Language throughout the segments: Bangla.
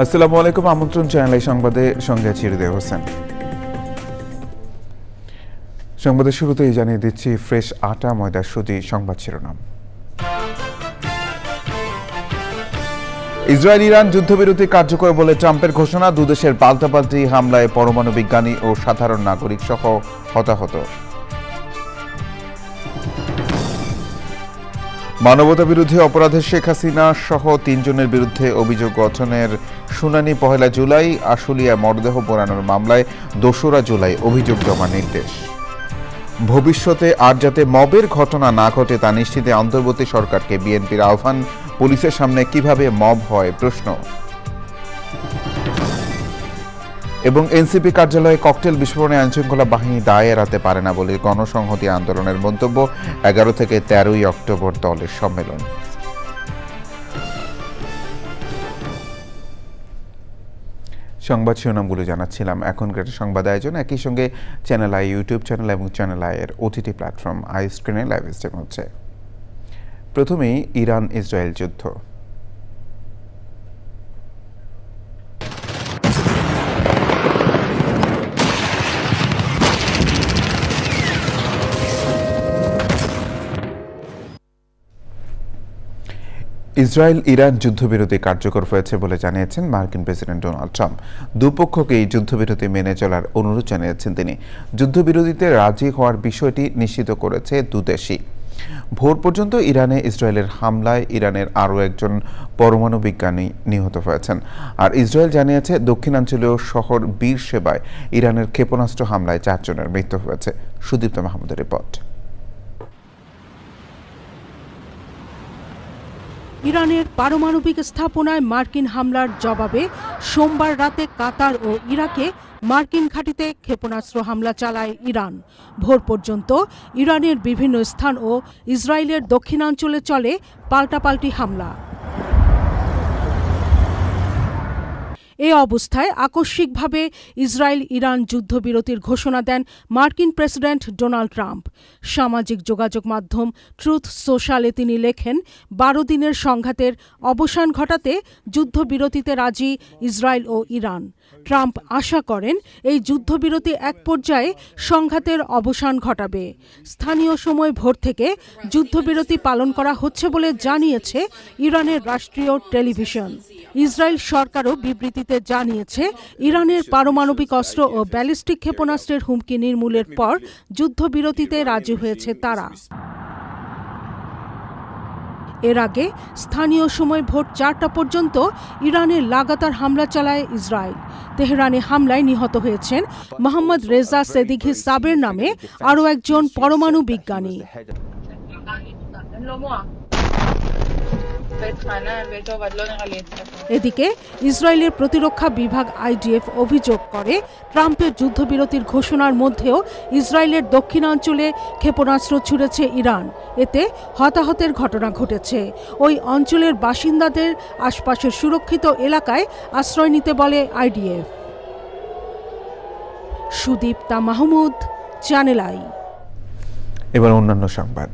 আসসালামু আলাইকুম। আমন্ত্রণ চ্যানেল সংবাদে সঙ্গে আছি হৃদয় হোসেন। সংবাদের শুরুতেই জানিয়ে দিচ্ছি ফ্রেশ আটা ময়দার সুদি সংবাদ শিরোনাম। ইসরায়েল ইরান যুদ্ধবিরতি কার্যকর বলে ট্রাম্পের ঘোষণা। দুদেশের পাল্টাপাল্টি হামলায় পরমাণু বিজ্ঞানী ও সাধারণ নাগরিক সহ হতাহত। মানবতা বিরোধী অপরাধে শেখ হাসিনা সহ ৩ জনের বিরুদ্ধে অভিযোগ গঠনের শুনানি ১ জুলাই। আশুলিয়া মরদেহ পোড়ানোর মামলায় ২রা জুলাই অভিযোগ জমা নির্দেশ। ভবিষ্যতে আর যাতে মবের ঘটনা না ঘটে তা নিশ্চিতে অন্তর্বর্তী সরকারকে বিএনপির আহ্বান। পুলিশের সামনে কিভাবে মব হয় প্রশ্ন। এবং এনসিপি কার্যালয়ে ককটেল বিস্ফোরণে আইনশৃঙ্খলা বাহিনী দায় এড়াতে পারে না বলে গণসংহতি আন্দোলনের মন্তব্য। ১১ থেকে ১৩ অক্টোবর দলের সম্মেলন। সংবাদ শিরোনামগুলো জানাচ্ছিলাম। এখনকার সংবাদ আয়োজন একই সঙ্গে চ্যানেল আই ইউটিউব চ্যানেল এবং চ্যানেল আই এর ওটিটি প্ল্যাটফর্ম আই স্ক্রিনে লাইভ স্ট্রিম হচ্ছে। প্রথমেই ইরান ইসরায়েল যুদ্ধ। ইসরায়েল ইরান যুদ্ধবিরতি কার্যকর হয়েছে বলে জানিয়েছেন মার্কিন প্রেসিডেন্ট ডোনাল্ড ট্রাম্প। দুপক্ষকেই যুদ্ধবিরতি মেনে চলার অনুরোধ জানিয়েছেন তিনি। যুদ্ধবিরতিতে রাজি হওয়ার বিষয়টি নিশ্চিত করেছে দুদেশই। ভোর পর্যন্ত ইরানে ইসরায়েলের হামলায় ইরানের আরও একজন পরমাণু বিজ্ঞানী নিহত হয়েছেন। আর ইসরায়েল জানিয়েছে দক্ষিণাঞ্চলীয় শহর বীর সেবায় ইরানের ক্ষেপণাস্ত্র হামলায় ৪ জনের মৃত্যু হয়েছে। সুদীপ্ত মাহমুদের রিপোর্ট। ইরানের পারমাণবিক স্থাপনায় মার্কিন হামলার জবাবে সোমবার রাতে কাতার ও ইরাকে মার্কিন ঘাঁটিতে ক্ষেপণাস্ত্র হামলা চালায় ইরান। ভোর পর্যন্ত ইরানের বিভিন্ন স্থান ও ইসরায়েলের দক্ষিণাঞ্চলে চলে পাল্টাপাল্টি হামলা। এ অবস্থায় আকস্মিকভাবে ইসরায়েল ইরান যুদ্ধবিরতির ঘোষণা দেন মার্কিন প্রেসিডেন্ট ডোনাল্ড ট্রাম্প। সামাজিক যোগাযোগ মাধ্যম ট্রুথ সোশ্যালে তিনি লেখেন, ১২ দিনের সংঘাতের অবসান ঘটাতে যুদ্ধবিরতিতে রাজি ইসরায়েল ও ইরান। ট্রাম্প আশা করেন এই যুদ্ধবিরতি এক পর্যায়ে সংঘাতের অবসান ঘটাবে। স্থানীয় সময় ভোর থেকে যুদ্ধবিরতি পালন করা হচ্ছে বলে জানিয়েছে ইরানের রাষ্ট্রীয় টেলিভিশন। ইসরায়েল সরকারও বিবৃতিতে জানিয়েছে ইরানের পারমাণবিক অস্ত্র ও ব্যালিস্টিক ক্ষেপণাস্ত্রের হুমকি নির্মূলের পর যুদ্ধবিরতিতে রাজি হয়েছে তারা। এর আগে স্থানীয় সময় ভোর ৪টা পর্যন্ত ইরানে লাগাতার হামলা চালায় ইসরায়েল। তেহরানে হামলায় নিহত হয়েছেন মোহাম্মদ রেজা সেদিঘি সাবের নামে আরও একজন পরমাণু বিজ্ঞানী। এদিকে ইসরায়েলের প্রতিরক্ষা বিভাগ আইডিএফ অভিযোগ করে ট্রাম্পের যুদ্ধবিরতির ঘোষণার মধ্যেও ইসরায়েলের দক্ষিণাঞ্চলে ক্ষেপণাস্ত্র ছুড়েছে ইরান। এতে হতাহতের ঘটনা ঘটেছে। ওই অঞ্চলের বাসিন্দাদের আশপাশের সুরক্ষিত এলাকায় আশ্রয় নিতে বলে IDF. Sudipta Mahmud, channel I. এবার অন্যান্য সংবাদ।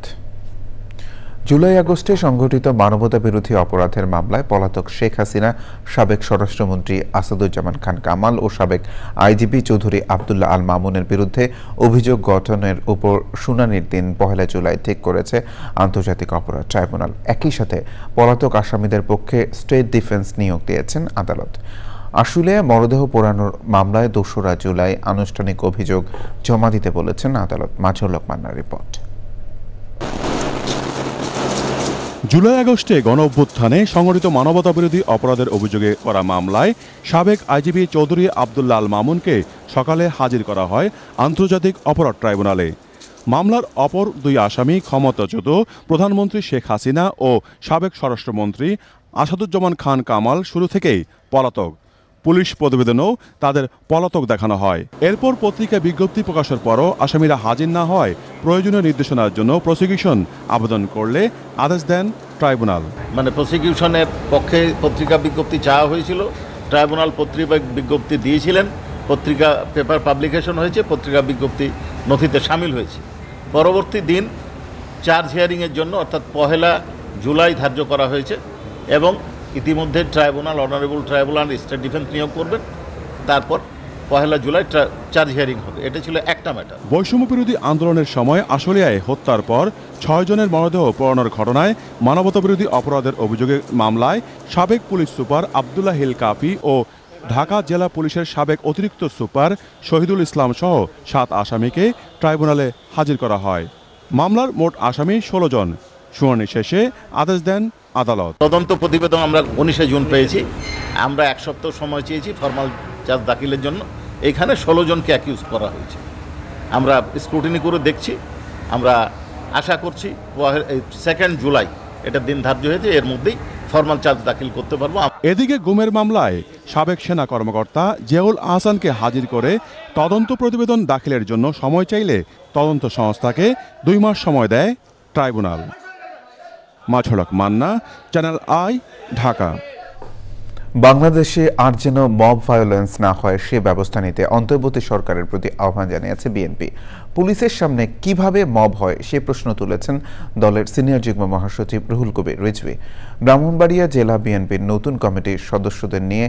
জুলাই আগস্টে সংঘটিত মানবতা বিরোধী অপরাধের মামলায় পলাতক শেখ হাসিনা, সাবেক স্বরাষ্ট্রমন্ত্রী আসাদুজ্জামান খান কামাল ও সাবেক আইজিপি চৌধুরী আবদুল্লাহ আল মামুনের বিরুদ্ধে অভিযোগ গঠনের উপর শুনানির দিন ১ জুলাই ঠিক করেছে আন্তর্জাতিক অপরাধ ট্রাইব্যুনাল। একই সাথে পলাতক আসামিদের পক্ষে স্টেট ডিফেন্স নিয়োগ দিয়েছেন আদালত। আশুলিয়া মরদেহ পোড়ানোর মামলায় ২রা জুলাই আনুষ্ঠানিক অভিযোগ জমা দিতে বলেছেন আদালত। মাঝুর লোকমান্নার রিপোর্ট। জুলাই আগস্টে গণঅভ্যুত্থানে সংঘটিত মানবতা বিরোধী অপরাধের অভিযোগে করা মামলায় সাবেক আইজিপি চৌধুরী আবদুল্লাহ আল মামুনকে সকালে হাজির করা হয় আন্তর্জাতিক অপরাধ ট্রাইব্যুনালে। মামলার অপর ২ আসামি ক্ষমতাচ্যুত প্রধানমন্ত্রী শেখ হাসিনা ও সাবেক স্বরাষ্ট্রমন্ত্রী আসাদুজ্জামান খান কামাল শুরু থেকেই পলাতক। পুলিশ প্রতিবেদনেও তাদের পলাতক দেখানো হয়। এরপর পত্রিকা বিজ্ঞপ্তি প্রকাশের পরও আসামিরা হাজির না হয় প্রয়োজনীয় নির্দেশনার জন্য প্রসিকিউশন আবেদন করলে আদেশ দেন ট্রাইব্যুনাল। মানে প্রসিকিউশনের পক্ষে পত্রিকা বিজ্ঞপ্তি চাওয়া হয়েছিল, ট্রাইব্যুনাল পত্রিকা বিজ্ঞপ্তি দিয়েছিলেন, পত্রিকা পেপার পাবলিকেশন হয়েছে, পত্রিকা বিজ্ঞপ্তি নথিতে সামিল হয়েছে। পরবর্তী দিন চার্জ হিয়ারিংয়ের জন্য অর্থাৎ 1 জুলাই ধার্য করা হয়েছে এবং ইতিমধ্যে tribunal, honourable tribunal state defence নিয়োগ করবেন, তারপর 1 জুলাই চার্জ হিয়ারিং হবে। এটা ছিল একটা ম্যাটার। বৈষম্য বিরোধী আন্দোলনের সময় আশুলিয়ায় হত্যার পর 6 জনের মরদেহ পোড়ানোর ঘটনায় মানবতাবিরোধী অপরাধের অভিযোগে মামলায় সাবেক পুলিশ সুপার আবদুল্লাহ হিল কাফি ও ঢাকা জেলা পুলিশের সাবেক অতিরিক্ত সুপার শহীদুল ইসলাম সহ 7 আসামিকে ট্রাইব্যুনালে হাজির করা হয়। মামলার মোট আসামি 16 জন। শুনানি শেষে আদেশ দেন আদালত। তদন্ত প্রতিবেদন আমরা 19 জুন পেয়েছি। আমরা 1 সপ্তাহ সময় চেয়েছি ফরমাল চার্জ দাখিলের জন্য। এখানে 16 জনকে অ্যাকিউজ করা হয়েছে। আমরা স্ক্রুটিনি করে দেখছি, আমরা আশা করছি 2 জুলাই এটা দিন ধার্য হয়েছে, এর মধ্যেই ফরমাল চার্জ দাখিল করতে পারবো। এদিকে গুমের মামলায় সাবেক সেনা কর্মকর্তা জিয়াউল আহসানকে হাজির করে তদন্ত প্রতিবেদন দাখিলের জন্য সময় চাইলে তদন্ত সংস্থাকে 2 মাস সময় দেয় ট্রাইব্যুনাল। মাছড়ক মান্না, চ্যানেল আই, ঢাকা। বাংলাদেশে আর যেন মব ভায়োলেন্স না হয় সে ব্যবস্থা নিতে অন্তর্বর্তী সরকারের প্রতি আহ্বান জানিয়েছে বিএনপি। পুলিশের সামনে কিভাবে মব হয় সে প্রশ্ন তুলেছেন দলের সিনিয়র যুগ্ম মহাসচিব রুহুল কবির রিজভী। ব্রাহ্মণবাড়িয়া জেলা বিএনপির নতুন কমিটির সদস্যদের নিয়ে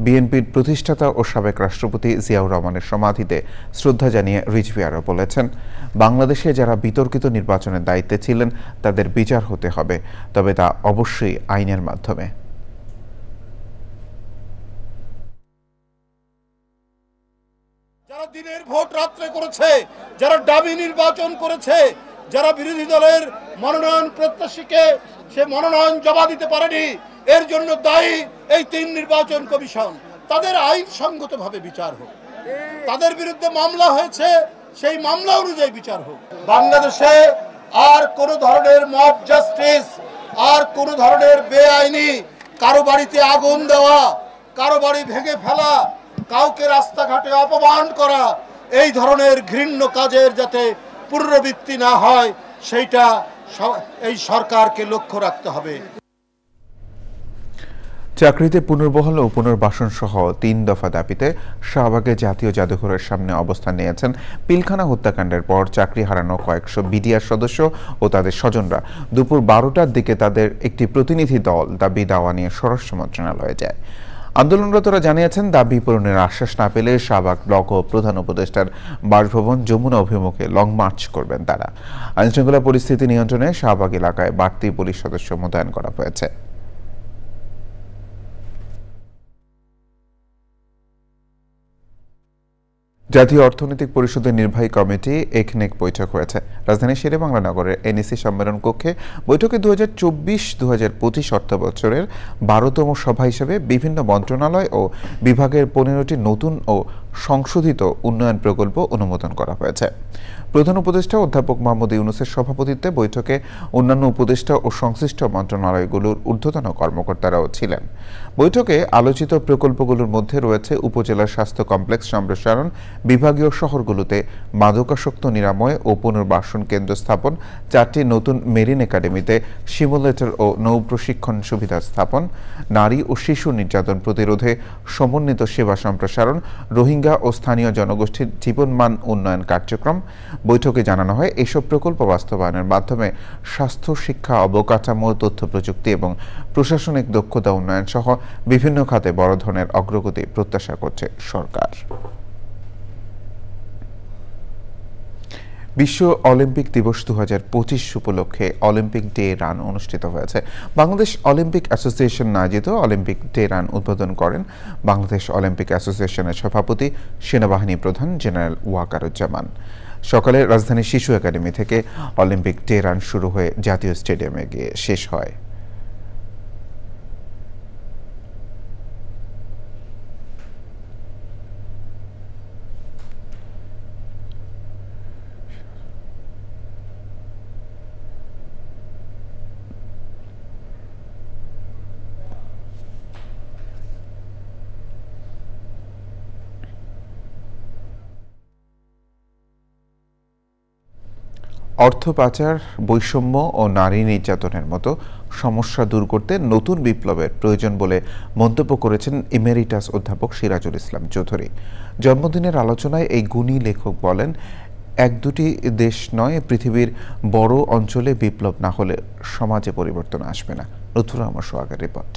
বিএনপির প্রতিষ্ঠাতা ও সাবেক রাষ্ট্রপতি জিয়াউর রহমানের সমাধিতে শ্রদ্ধা জানিয়ে রিজভী আরও বলেছেন, বাংলাদেশে যারা বিতর্কিত নির্বাচনের দায়িত্বে ছিলেন তাদের বিচার হতে হবে, তবে তা অবশ্যই আইনের মাধ্যমে। যারা দিনের ভোট রাত্রে করেছে, যারা ডামি নির্বাচন করেছে, যারা বিরোধী দলের মনোনয়ন প্রত্যাশীকে সে মনোনয়ন জমা দিতে পারেনি, এর জন্য দায়ী এই 3 নির্বাচন কমিশন। তাদের আইনসঙ্গতভাবে বিচার হোক। তাদের বিরুদ্ধে মামলা হয়েছে, সেই মামলা অনুযায়ী বিচার হোক। বাংলাদেশে আর কোন ধরনের মব জাস্টিস, আর কোন ধরনের বেআইনি কারো বাড়িতে আগুন দেওয়া, কারো বাড়ি ভেঙে ফেলা, কাউকে রাস্তাঘাটে অপমান করা, এই ধরনের ঘৃণ্য কাজের যাতে পুনরাবৃত্তি না হয় সেইটা এই সরকারকে লক্ষ্য রাখতে হবে। চাকরিতে পুনর্বহাল ও পুনর্বাসন সহ 3 দফা দাবিতে শাহবাগে জাতীয় জাদুঘরের সামনে অবস্থান নিয়েছেন পিলখানা হত্যাকাণ্ডের পর চাকরি হারানো কয়েকশো বিডিআর সদস্য ও তাদের স্বজনরা। দুপুর 12টার দিকে তাদের একটি প্রতিনিধি দল দাবি দাওয়া নিয়ে স্বরাষ্ট্র মন্ত্রণালয়ে যায়। আন্দোলনরতরা জানিয়েছেন, দাবি পূরণের আশ্বাস না পেলে শাহবাগ ব্লক ও প্রধান উপদেষ্টার বাসভবন যমুনা অভিমুখে লং মার্চ করবেন তারা। আইনশৃঙ্খলা পরিস্থিতি নিয়ন্ত্রণে শাহবাগ এলাকায় বাড়তি পুলিশ সদস্য মোতায়েন করা হয়েছে। জাতীয় অর্থনৈতিক পরিষদের নির্বাহী কমিটি একনেক বৈঠক হয়েছে রাজধানীর শেরেবাংলা নগরের এনএসি সম্মেলন কক্ষে। বৈঠকে 2024-2025 অর্থ বছরের 12তম সভা হিসেবে বিভিন্ন মন্ত্রণালয় ও বিভাগের 15টি নতুন ও সংশোধিত উন্নয়ন প্রকল্প অনুমোদন করা হয়েছে। প্রধান উপদেষ্টা অধ্যাপক মোহাম্মদ ইউনূসের সভাপতিত্বে বৈঠকে অন্যান্য উপদেষ্টা ও সংশ্লিষ্ট মন্ত্রণালয়গুলোর ঊর্ধ্বতন কর্মকর্তারাও ছিলেন। বৈঠকে আলোচিত প্রকল্পগুলোর মধ্যে রয়েছে উপজেলার স্বাস্থ্য কমপ্লেক্স সম্প্রসারণ, বিভাগীয় শহরগুলোতে মাদকাসক্ত নিরাময় ও পুনর্বাসন কেন্দ্র স্থাপন, 4টি নতুন মেরিন একাডেমিতে সিমুলেটর ও নৌ প্রশিক্ষণ সুবিধা স্থাপন, নারী ও শিশু নির্যাতন প্রতিরোধে সমন্বিত সেবা সম্প্রসারণ, রোহিঙ্গা ও স্থানীয় জনগোষ্ঠীর জীবনমান উন্নয়ন কার্যক্রম। বৈঠকে জানানো হয়, এসব প্রকল্প বাস্তবায়নের মাধ্যমে স্বাস্থ্য, শিক্ষা, অবকাঠামো, তথ্য প্রযুক্তি এবং প্রশাসনিক দক্ষতা উন্নয়ন সহ বিভিন্ন খাতে বড় ধরনের অগ্রগতি প্রত্যাশা করছে সরকার। বিশ্ব অলিম্পিক দিবস 2025 উপলক্ষে অলিম্পিক ডে রান অনুষ্ঠিত হয়েছে। বাংলাদেশ অলিম্পিক অ্যাসোসিয়েশন আয়োজিত অলিম্পিক ডে রান উদ্বোধন করেন বাংলাদেশ অলিম্পিক অ্যাসোসিয়েশনের সভাপতি সেনাবাহিনী প্রধান জেনারেল ওয়াকারুজ্জামান। সকালে রাজধানীর শিশু একাডেমি থেকে অলিম্পিক ডে রান শুরু হয়ে জাতীয় স্টেডিয়ামে গিয়ে শেষ হয়। অর্থ পাচার, বৈষম্য ও নারী নির্যাতনের মতো সমস্যা দূর করতে নতুন বিপ্লবের প্রয়োজন বলে মন্তব্য করেছেন ইমেরিটাস অধ্যাপক সিরাজুল ইসলাম চৌধুরী। জন্মদিনের আলোচনায় এই গুণী লেখক বলেন, এক দুটি দেশ নয়, পৃথিবীর বড় অঞ্চলে বিপ্লব না হলে সমাজে পরিবর্তন আসবে না। লুৎফুর রহমান সোহাগের রিপোর্ট।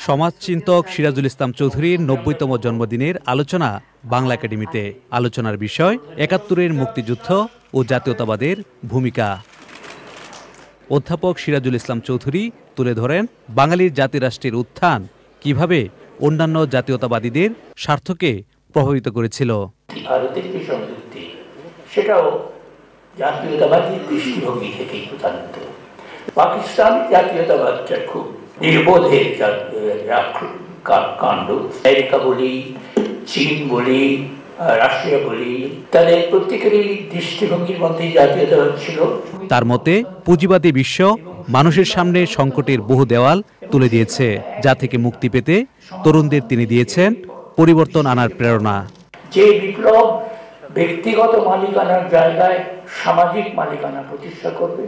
সমাজচিন্তক সিরাজুল ইসলাম চৌধুরীর ৯০তম জন্মদিনের আলোচনা বাংলা একাডেমিতে। আলোচনার বিষয় ৭১-এর মুক্তিযুদ্ধ ও জাতীয়তাবাদের ভূমিকা। অধ্যাপক সিরাজুল ইসলাম চৌধুরী তুলে ধরেন বাঙালির জাতিরাষ্ট্রের উত্থান কিভাবে অন্যান্য জাতীয়তাবাদীদের স্বার্থকে প্রভাবিত করেছিল। ভারতের যে সংযুক্তি, সেটাও জাতীয়তাবাদী দৃষ্টিভঙ্গি থেকেই প্রধানত। পাকিস্তান জাতীয়তাবাদটা খুব নির্বোধের কাণ্ড। আমেরিকা বলি, চীন বলি, রাশিয়া বলি, তাদের প্রত্যেকেরই দৃষ্টিভঙ্গির মধ্যে জাতীয়তাবাদ ছিল। তার মতে পুঁজিবাদী বিশ্ব মানুষের সামনে সংকটের বহু দেওয়াল তুলে দিয়েছে, যা থেকে মুক্তি পেতে তরুণদের তিনি দিয়েছেন পরিবর্তন আনার প্রেরণা। যে বিপ্লব ব্যক্তিগত মালিকানার জায়গায় সামাজিক মালিকানা প্রতিষ্ঠা করবে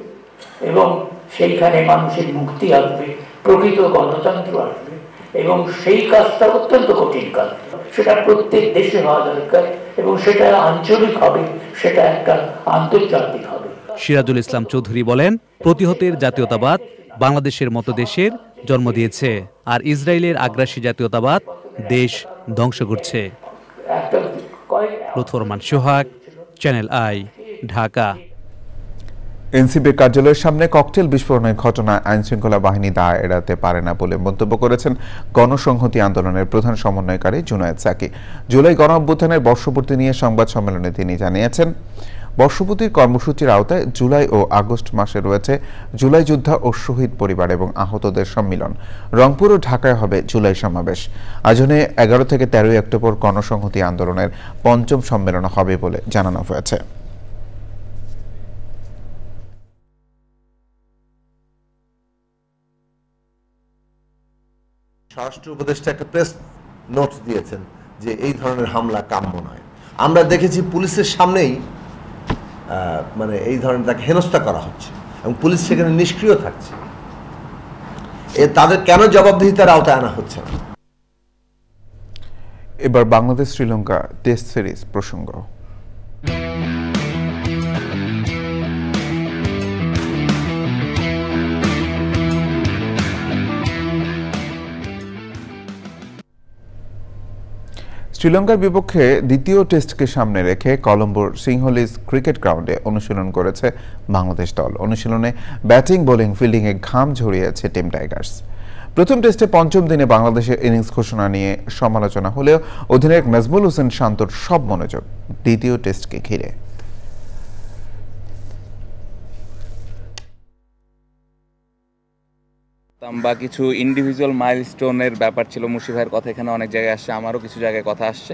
এবং সেইখানে মানুষের মুক্তি আসবে, প্রকৃত গণতন্ত্র আসবে, এবং সেই কাজটা অত্যন্ত কঠিন কাজ। সেটা প্রত্যেক দেশে হওয়া দরকার এবং সেটা আঞ্চলিক হবে, সেটা একটা আন্তর্জাতিক হবে। সিরাজুল ইসলাম চৌধুরী বলেন, প্রতিহতের জাতীয়তাবাদ বাংলাদেশের মতো দেশের জন্ম দিয়েছে, আর ইসরায়েলের আগ্রাসী জাতীয়তাবাদ দেশ ধ্বংস করছে। লুৎফুর রহমান সোহাগ, চ্যানেল আই, ঢাকা। এনসিপির কার্যালয়ের সামনে ককটেল বিস্ফোরণের ঘটনায় আইনশৃঙ্খলা বাহিনী দায় এড়াতে পারে না বলে মন্তব্য করেছেন গণসংহতি আন্দোলনের প্রধান সমন্বয়কারী জুনায়েদ সাকি। জুলাই গণ অভ্যুত্থানের বর্ষপূর্তি নিয়ে সংবাদ সম্মেলনে তিনি জানিয়েছেন, বর্ষপূর্তির কর্মসূচির আওতায় জুলাই ও আগস্ট মাসে রয়েছে জুলাই যোদ্ধা ও শহীদ পরিবার এবং আহতদের সম্মিলন। রংপুর ও ঢাকায় হবে জুলাই সমাবেশ। আয়োজনে ১১ থেকে ১৩ অক্টোবর গণসংহতি আন্দোলনের ৫ম সম্মেলন হবে বলে জানানো হয়েছে। স্বরাষ্ট্র উপদেষ্টা একটা প্রেস নোট দিয়েছেন যে এই ধরনের হামলা কাম্য নয়। আমরা দেখেছি পুলিশের সামনেই মানে এই ধরনের তাকে হেনস্থা করা হচ্ছে এবং পুলিশ সেখানে নিষ্ক্রিয় থাকছে। তাদের কেন জবাবদিহিতার আওতায় আনা হচ্ছে না? এবার বাংলাদেশ শ্রীলঙ্কা টেস্ট সিরিজ প্রসঙ্গ। শ্রীলঙ্কার বিপক্ষে দ্বিতীয় টেস্টকে সামনে রেখে কলম্বোর সিংহলিজ ক্রিকেট গ্রাউন্ডে অনুশীলন করেছে বাংলাদেশ দল। অনুশীলনে ব্যাটিং, বোলিং, ফিল্ডিংয়ে ঘাম ঝরিয়েছে টিম টাইগার্স। প্রথম টেস্টে পঞ্চম দিনে বাংলাদেশের ইনিংস ঘোষণা নিয়ে সমালোচনা হলেও অধিনায়ক নাজমুল হোসেন শান্তর সব মনোযোগ দ্বিতীয় টেস্টকে ঘিরে। বা কিছু ইন্ডিভিজুয়াল মাইলস্টোনের ব্যাপার ছিল। মুশি ভাইয়ের কথা এখানে অনেক জায়গায় আসছে, আমারও কিছু জায়গায় কথা আসছে,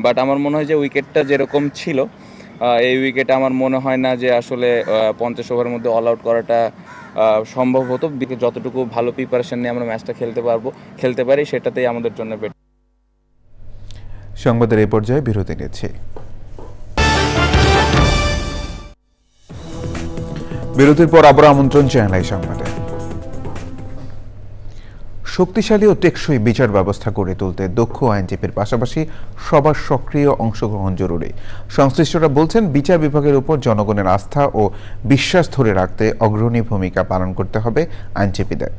বাট আমার মনে হয় যে উইকেটটা যেরকম ছিল এই উইকেটে আমার মনে হয় না যে আসলে 50 ওভারের মধ্যে অল আউট করাটা সম্ভব হতো। যতটুকু ভালো প্রিপারেশন নিয়ে আমরা ম্যাচটা খেলতে পারি সেটাতেই আমাদের জন্য বেটার। সংবাদের এই পর্যায়ে বিরতি নিচ্ছি। বিরতির পর আবার আমন্ত্রণ চ্যানেল আই সংবাদে। শক্তিশালী ও টেকসই বিচার ব্যবস্থা গড়ে তুলতে দক্ষ আইনজীবীর পাশাপাশি সবার সক্রিয় অংশগ্রহণ জরুরি। সংশ্লিষ্টরা বলছেন, বিচার বিভাগের উপর জনগণের আস্থা ও বিশ্বাস ধরে রাখতে অগ্রণী ভূমিকা পালন করতে হবে আইনজীবীদের।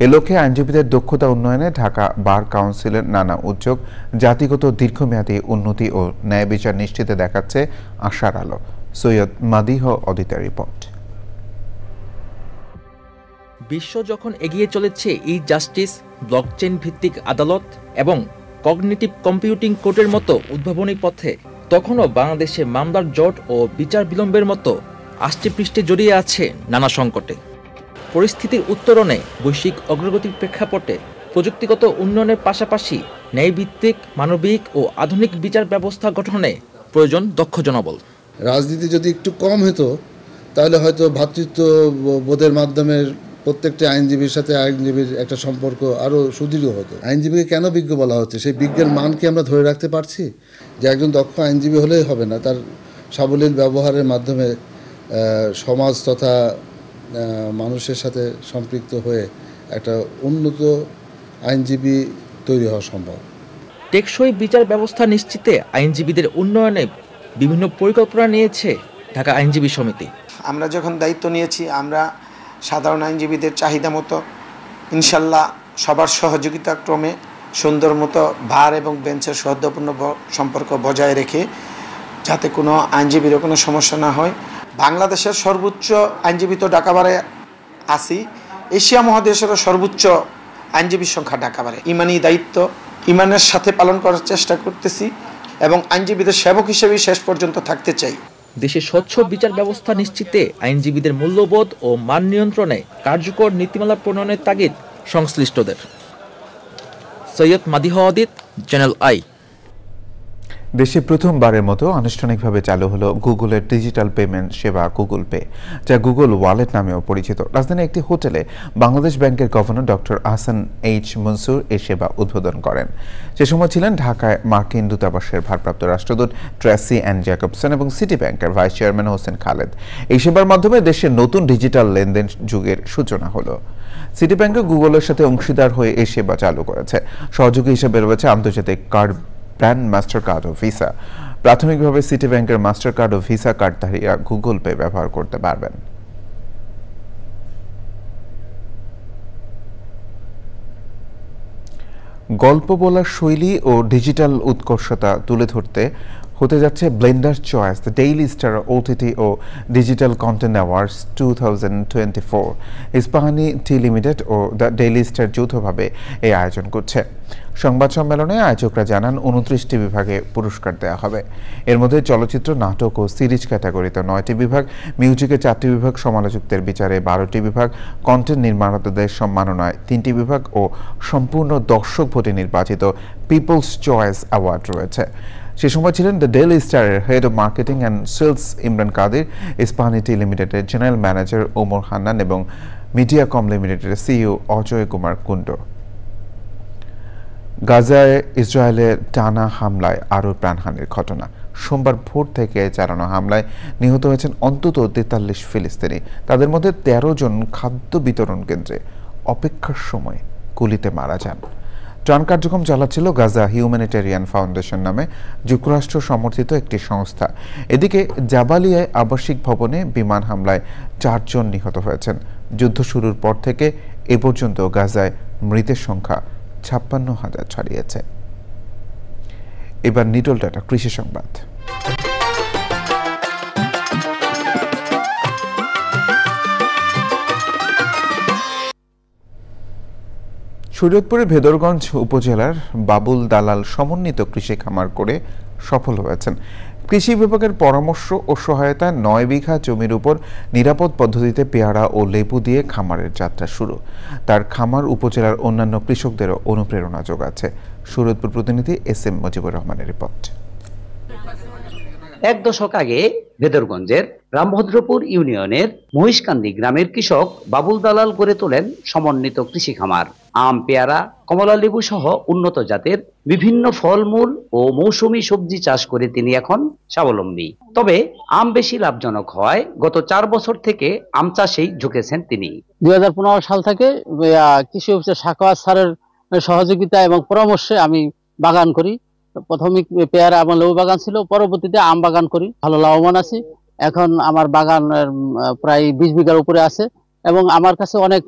এ লক্ষ্যে আইনজীবীদের দক্ষতা উন্নয়নে ঢাকা বার কাউন্সিলের নানা উদ্যোগ জাতিগত দীর্ঘমেয়াদী উন্নতি ও ন্যায় বিচার নিশ্চিতে দেখাচ্ছে আশার আলো। সৈয়দ মাদিহ অদিতের রিপোর্ট। বিশ্ব যখন এগিয়ে চলেছে ই জাস্টিস, ব্লকচেইন ভিত্তিক আদালত এবং কগনিটিভ কম্পিউটিং কোর্টের মতো উদ্ভাবনী পথে, তখনও বাংলাদেশে মামলার জট ও বিচার বিলম্বের মতো আষ্টেপৃষ্ঠে জড়িয়ে আছে নানা সংকটে। পরিস্থিতির উত্তরণে বৈশ্বিক অগ্রগতির প্রেক্ষাপটে প্রযুক্তিগত উন্নয়নের পাশাপাশি ন্যায়ভিত্তিক, মানবিক ও আধুনিক বিচার ব্যবস্থা গঠনে প্রয়োজন দক্ষ জনবল। রাজনীতি যদি একটু কম হতো তাহলে হয়তো ভ্রাতৃত্ব বোধের মাধ্যমে প্রত্যেকটা আইনজীবীর সাথে আইনজীবীর একটা সম্পর্ক আরও সুদৃঢ় হতো। আইনজীবীকে কেন বিজ্ঞ বলা হচ্ছে? সেই বিজ্ঞের মান কি আমরা ধরে রাখতে পারছি? যে একজন দক্ষ আইনজীবী হলেই হবে না, তার সাবলীল ব্যবহারের মাধ্যমে সমাজ তথা মানুষের সাথে সম্পৃক্ত হয়ে একটা উন্নত আইনজীবী তৈরি হওয়া সম্ভব। টেকসই বিচার ব্যবস্থা নিশ্চিতে আইনজীবীদের উন্নয়নে বিভিন্ন পরিকল্পনা নিয়েছে ঢাকা আইনজীবী সমিতি। আমরা যখন দায়িত্ব নিয়েছি, আমরা সাধারণ আইনজীবীদের চাহিদা মতো ইনশাল্লাহ সবার সহযোগিতা ক্রমে সুন্দর মতো বার এবং বেঞ্চের সৌহার্দ্যপূর্ণ সম্পর্ক বজায় রেখে যাতে কোনো আইনজীবীরও কোনো সমস্যা না হয়। বাংলাদেশের সর্বোচ্চ আইনজীবী তো ঢাকাবারে আসি, এশিয়া মহাদেশেরও সর্বোচ্চ আইনজীবীর সংখ্যা ঢাকাবারে। ইমানি দায়িত্ব ইমানের সাথে পালন করার চেষ্টা করতেছি এবং আইনজীবীদের সেবক হিসেবেই শেষ পর্যন্ত থাকতে চাই। দেশে স্বচ্ছ বিচার ব্যবস্থা নিশ্চিতে আইনজীবীদের মূল্যবোধ ও মান নিয়ন্ত্রণে কার্যকর নীতিমালা প্রণয়নের তাগিদ সংশ্লিষ্টদের। Syed Madih Adit, channel I. দেশে প্রথমবারের মতো আনুষ্ঠানিকভাবে চালু হলো গুগলের ডিজিটাল পেমেন্ট সেবা গুগল পে, যা গুগল ওয়ালেট নামেও পরিচিত। রাজধানীর একটি হোটেলে বাংলাদেশ ব্যাংকের governor doctor Ahsan H Mansur এই সেবা উদ্বোধন করেন। সে সময় ছিলেন ঢাকায় মার্কিন দূতাবাসের ভারপ্রাপ্ত রাষ্ট্রদূত ট্রেসি অ্যান জ্যাকবসন এবং সিটি ব্যাংকের ভাইস চেয়ারম্যান হোসেন খালেদ। এই সেবার মাধ্যমে দেশের নতুন ডিজিটাল লেনদেন যুগের সূচনা হলো। সিটি ব্যাংক গুগলের সাথে অংশীদার হয়ে এই সেবা চালু করেছে। সহযোগী হিসেবে রয়েছে আন্তর্জাতিক কার্ড ব্র্যান্ড মাস্টার কার্ড ও ভিসা। প্রাথমিকভাবে সিটি ব্যাংকের মাস্টার কার্ড ও ভিসা কার্ডধারীরা গুগল পে ব্যবহার করতে পারবেন। গল্প বলার শৈলী ও ডিজিটাল উৎকর্ষতা তুলে ধরতে হতে যাচ্ছে blender choice, the daily star OTT ও digital content awards 2024। Ispahani tea limited ও দ্য ডেইলি স্টার যৌথভাবে এই আয়োজন করছে। সংবাদ সম্মেলনে আয়োজকরা জানান 29টি বিভাগে পুরস্কার দেওয়া হবে। এর মধ্যে চলচ্চিত্র, নাটক ও সিরিজ ক্যাটাগরিতে 9টি বিভাগ, মিউজিকে 4টি বিভাগ, সমালোচকদের বিচারে 12টি বিভাগ, কন্টেন্ট নির্মাতাদের সম্মাননায় 3টি বিভাগ ও সম্পূর্ণ দর্শক ভোটে নির্বাচিত পিপলস চয়েস অ্যাওয়ার্ড রয়েছে। সে সময় ছিলেন দ্য ডেইলি স্টারের head of marketing and sales Imran Kadir, Ispahani tea লিমিটেডের জেনারেল ম্যানেজার ওমর হান্নান এবং মিডিয়াকম লিমিটেডের সিইও অজয় কুমার কুন্ডু। গাজায় ইসরায়েলের টানা হামলায় আরও প্রাণহানির ঘটনা। সোমবার ভোর থেকে চালানো হামলায় নিহত হয়েছেন অন্তত 43 ফিলিস্তিনি। তাদের মধ্যে 13 জন খাদ্য বিতরণ কেন্দ্রে অপেক্ষার সময় গুলিতে মারা যান। ত্রাণ কার্যক্রম চালাচ্ছিল গাজা হিউম্যানিটেরিয়ান ফাউন্ডেশন নামে যুক্তরাষ্ট্র সমর্থিত একটি সংস্থা। এদিকে জাবালিয়ায় আবাসিক ভবনে বিমান হামলায় 4 জন নিহত হয়েছেন। যুদ্ধ শুরুর পর থেকে এ পর্যন্ত গাজায় মৃতের সংখ্যা 56,000 ছাড়িয়েছে। এবার নিটল টাটা কৃষি সংবাদ। শরীয়তপুরের ভেদরগঞ্জ উপজেলার বাবুল দালাল সমন্বিত কৃষি খামার করে সফল হয়েছেন। কৃষি বিভাগের পরামর্শ ও সহায়তায় 9 বিঘা জমির উপর নিরাপদ পদ্ধতিতে পেয়ারা ও লেবু দিয়ে খামারের যাত্রা শুরু। তার খামার উপজেলার অন্যান্য কৃষকদেরও অনুপ্রেরণা যোগাচ্ছে। শরীয়তপুর প্রতিনিধি এস.এম. মুজিবুর রহমানের রিপোর্ট। 1 দশক আগে ভেদরগঞ্জের রামভদ্রপুর ইউনিয়নের মহিষকান্দি গ্রামের কৃষক বাবুল দালাল গড়ে তোলেন সমন্বিত কৃষি খামার। আম, পেয়ারা, কমলা লেবু সহ উন্নত জাতের বিভিন্ন ফলমূল ও মৌসুমী সবজি চাষ করে তিনি এখন স্বাবলম্বী। তবে আম বেশি লাভজনক হওয়ায় গত 4 বছর থেকে আম চাষেই ঝুঁকেছেন তিনি। 2015 সাল থেকে কৃষি অফিসের সাখাওয়াত স্যারের সহযোগিতা এবং পরামর্শে আমি বাগান করি। প্রথমে পেয়ারা এবং লেবু বাগান ছিল, পরবর্তীতে আম বাগান করি। ভালো লাভবান আছি। এখন আমার বাগান প্রায় 20 বিঘার উপরে আছে এবং আমার কাছে অনেক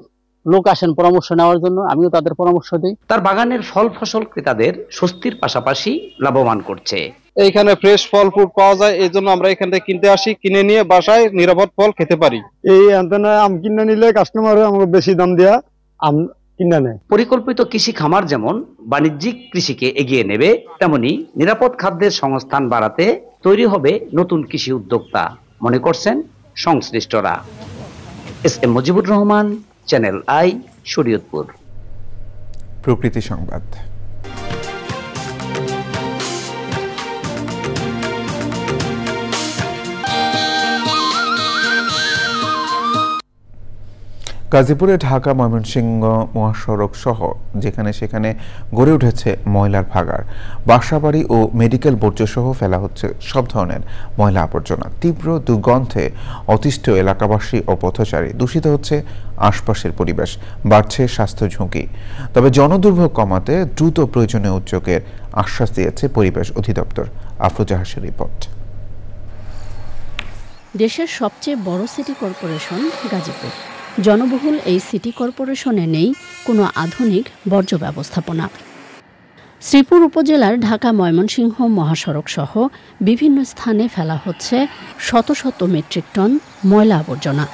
লোক আসেন পরামর্শ নেওয়ার জন্য, আমিও তাদের পরামর্শ দিই। তার বাগানের ফল ফসল ক্রেতাদের স্বস্তির পাশাপাশি লাভবান করছে। এইখানে ফ্রেশ ফল ফ্রুট পাওয়া যায়, এই জন্য আমরা এখান থেকে কিনতে আসি, কিনে নিয়ে বাসায় নিরাপদ ফল খেতে পারি। এই আন্তনায় আম কিনে নিলে কাস্টমার আমাকে বেশি দাম দেয়া আম কিনে নেয়। পরিকল্পিত কৃষি খামার যেমন বাণিজ্যিক কৃষিকে এগিয়ে নেবে, তেমনি নিরাপদ খাদ্যের সংস্থান বাড়াতে তৈরি হবে নতুন কৃষি উদ্যোক্তা, মনে করছেন সংশ্লিষ্টরা। SM. Mujibur Rahman, channel I, Shariatpur. প্রকৃতি সংবাদ। গাজীপুরে ঢাকা ময়মনসিংহ মহাসড়ক সহ যেখানে সেখানে গড়ে উঠেছে ময়লার ভাগাড়। বাসাবাড়ি ও মেডিকেল বর্জ্য সহ ফেলা হচ্ছে সব ধরনের ময়লা আবর্জনা। তীব্র দুর্গন্ধে অতিষ্ঠ এলাকাবাসী ও পথচারী। দূষিত হচ্ছে আশপাশের পরিবেশ, বাড়ছে স্বাস্থ্য ঝুঁকি। তবে জনদুর্ভোগ কমাতে দ্রুত প্রয়োজনীয় উদ্যোগের আশ্বাস দিয়েছে পরিবেশ অধিদপ্তর। আফরোজা হাসির রিপোর্ট। দেশের সবচেয়ে বড় সিটি কর্পোরেশন গাজীপুর। জনবহুল এই সিটি কর্পোরেশনে নেই কোনো আধুনিক বর্জ্য ব্যবস্থাপনা। শ্রীপুর উপজেলার ঢাকা ময়মনসিংহ মহাসড়ক সহ বিভিন্ন স্থানে ফেলা হচ্ছে শত শত মেট্রিক টন ময়লা আবর্জনা।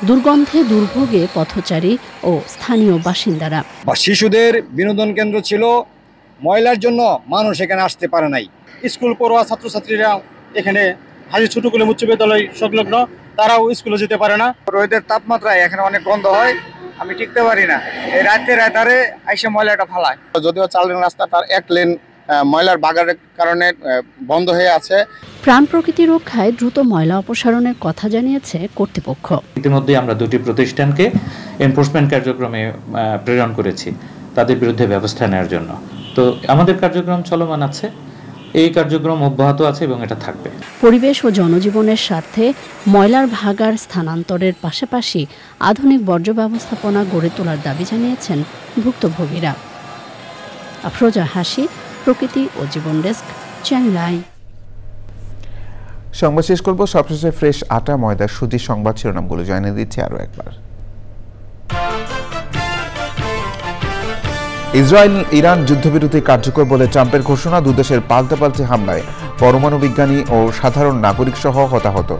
দুর্গন্ধে দুর্ভোগে পথচারী ও স্থানীয় বাসিন্দারা। শিশুদের বিনোদন কেন্দ্র ছিল, ময়লার জন্য মানুষ এখানে আসতে পারে নাই। স্কুল পড়ুয়া ছাত্রছাত্রীরা এখানে হাজি ছোটকুলে উচ্চ বিদ্যালয় সংলগ্ন, তারাও স্কুলে যেতে পারে না। রোদের তাপমাত্রায় এখানে অনেক গন্ধ হয়, আমি টিকতে পারি না। এই রাতে আইসে ময়লাটা ফালায়। যদিও 4 লেন রাস্তা, তার 1 লেন ময়লার বাগানের কারণে বন্ধ হয়ে আছে। প্রাণ প্রকৃতি রক্ষায় দ্রুত ময়লা অপসারণের কথা জানিয়েছে কর্তৃপক্ষ। ইতিমধ্যে আমরা 2টি প্রতিষ্ঠানকে এনফোর্সমেন্ট কার্যক্রমে প্রেরণ করেছি তাদের বিরুদ্ধে ব্যবস্থা নেওয়ার জন্য। তো আমাদের কার্যক্রম চলমান আছে, এই কার্যক্রম অব্যাহত আছে এবং এটা থাকবে। পরিবেশ ও জনজীবনের স্বার্থে ময়লার ভাগাড় স্থানান্তরের পাশাপাশি আধুনিক বর্জ্য ব্যবস্থাপনা গড়ে তোলার দাবি জানিয়েছেন ভুক্তভোগীরা। আফরোজা হাসি, প্রকৃতি ও জীবন ডেস্ক, চ্যানেল আই। সংবাদ শেষ করব সবশেষে ফ্রেশ আটা ময়দা সুজি সংবাদ শিরোনামগুলো জানিয়ে দিচ্ছি আরো একবার। ইসরায়েল ইরান যুদ্ধবিরতি কার্যকর বলে ট্রাম্পের ঘোষণা। দুদেশের পাল্টাপাল্টি হামলায় পরমাণু বিজ্ঞানী ও সাধারণ নাগরিক সহ হতাহত।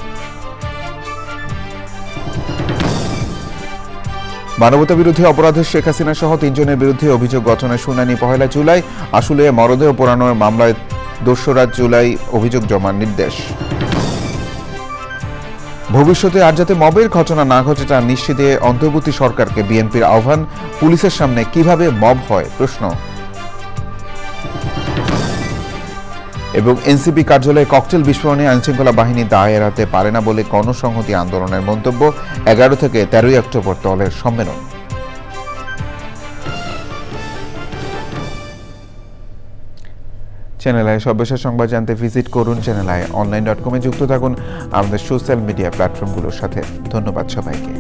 মানবতা বিরোধী অপরাধে শেখ হাসিনা সহ 3 জনের বিরুদ্ধে অভিযোগ গঠনের শুনানি 1 জুলাই। আশুলিয়ায় মরদেহ পোড়ানোর মামলায় 2 জুলাই অভিযোগ জমার নির্দেশ। ভবিষ্যতে আর যাতে মবের ঘটনা না ঘটে তা নিশ্চিতে অন্তর্বর্তী সরকারকে বিএনপির আহ্বান। পুলিশের সামনে কিভাবে মব হয় প্রশ্ন। এবং এনসিপি কার্যালয়ে ককটেল বিস্ফোরণে আইনশৃঙ্খলা বাহিনী দায় এড়াতে পারে না বলে গণসংহতি আন্দোলনের মন্তব্য। 11 থেকে 13 অক্টোবর দলের সম্মেলন। চ্যানেল আই সর্বশেষ সংবাদ জানতে ভিজিট করুন চ্যানেল আই অনলাইন.com-এ। যুক্ত থাকুন আমাদের সোশ্যাল মিডিয়া প্ল্যাটফর্মগুলোর সাথে। ধন্যবাদ সবাইকে।